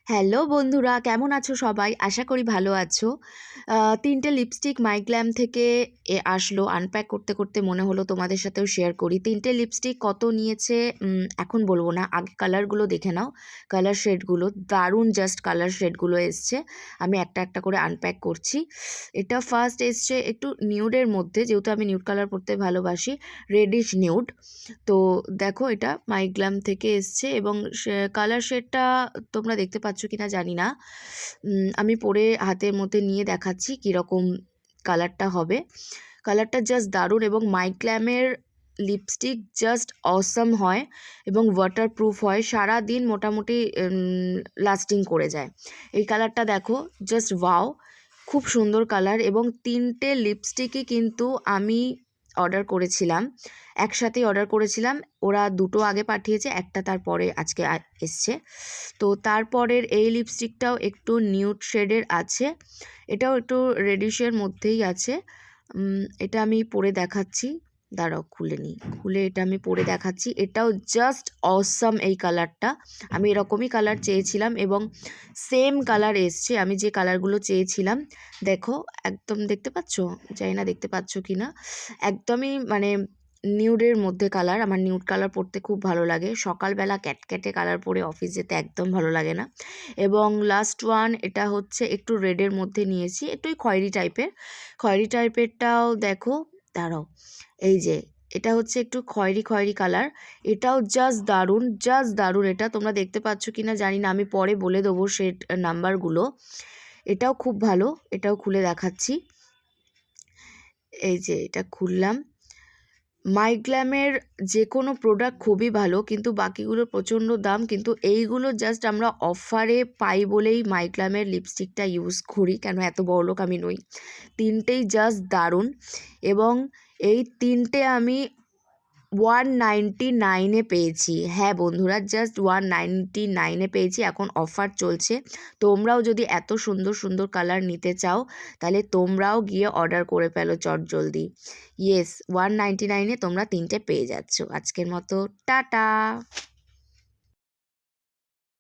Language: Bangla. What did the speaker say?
হ্যালো বন্ধুরা, কেমন আছো সবাই? আশা করি ভালো আছো। ৩টে লিপস্টিক মাইগ্ল্যাম থেকে আসলো। আনপ্যাক করতে, করতে মনে হলো তোমাদের সাথেও শেয়ার করি। ৩টে লিপস্টিক কত নিয়েছে এখন বলবো না। আগে কালারগুলো দেখে নাও। কালার শেডগুলো দারুণ, জাস্ট কালার শেডগুলো এসছে। আমি একটা, একটা করে আনপ্যাক করছি। এটা ফার্স্ট এসছে একটু নিউডের মধ্যে, যেহেতু আমি নিউড কালার পরতে ভালোবাসি। Reddish nude. তো দেখো, এটা মাইগ্ল্যাম থেকে এসছে এবং কালার শেডটা তোমরা দেখতে পাচ্ছ কিনা জানি না। আমি পরে হাতের মধ্যে নিয়ে দেখাচ্ছি কীরকম কালারটা হবে। কালারটা জাস্ট দারুণ এবং মাইগ্ল্যামের লিপস্টিক জাস্ট অসাম হয় এবং ওয়াটারপ্রুফ হয়, সারা দিন মোটামুটি লাস্টিং করে যায়। এই কালারটা দেখো, জাস্ট ওয়াও, খুব সুন্দর কালার। এবং 3টে লিপস্টিকই কিন্তু আমি অর্ডার করেছিলাম, একসাথেই অর্ডার করেছিলাম। ওরা 2টো আগে পাঠিয়েছে, একটা তারপরে আজকে এসছে। তো তারপরের এই লিপস্টিকটাও একটু নিউড শেডের আছে, এটাও একটু রেডিশের মধ্যেই আছে। এটা আমি পরে দেখাচ্ছি, দাঁড়াও খুলে নিই। খুলে এটা আমি পরে দেখাচ্ছি। এটাও জাস্ট অসাম এই কালারটা। আমি এরকমই কালার চেয়েছিলাম এবং সেম কালার এসছে আমি যে কালারগুলো চেয়েছিলাম। দেখো, একদম দেখতে পাচ্ছ, জানি না দেখতে পাচ্ছ কি না, একদমই মানে নিউডের মধ্যে কালার। আমার নিউড কালার পরতে খুব ভালো লাগে। সকালবেলা ক্যাটক্যাটে কালার পরে অফিস যেতে একদম ভালো লাগে না। এবং লাস্ট ওয়ান, এটা হচ্ছে একটু রেডের মধ্যে নিয়েছি, একটু খয়েরি টাইপের। খয়েরি টাইপেরটাও দেখো, দাঁড়াও, এই যে এটা হচ্ছে একটু খয়েরি খয়েরি কালার। এটাও জাস্ট দারুণ, জাস্ট দারুণ। এটা তোমরা দেখতে পাচ্ছ কি না জানি না, আমি পরে বলে দেবো শেড নাম্বারগুলো। এটাও খুব ভালো, এটাও খুলে দেখাচ্ছি। এই যে এটা খুললাম। মাইগ্ল্যামের যে কোনো প্রোডাক্ট খুবই ভালো, কিন্তু বাকিগুলো প্রচণ্ড দাম। কিন্তু এইগুলো জাস্ট আমরা অফারে পাই বলেই মাইগ্ল্যামের লিপস্টিকটা ইউজ করি, কেন এত বড়লোক আমি নই। 3টেই জাস্ট দারুণ এবং এই 3টে আমি 199-এ পেয়েছি। হ্যাঁ বন্ধুরা, জাস্ট 199-এ পেয়েছি। এখন অফার চলছে। তোমরাও যদি এত সুন্দর সুন্দর কালার নিতে চাও, তাহলে তোমরাও গিয়ে অর্ডার করে ফেলো চটজলদি। ইয়েস, 199-এ তোমরা 3টে পেয়ে যাচ্ছ। আজকের মতো টাটা।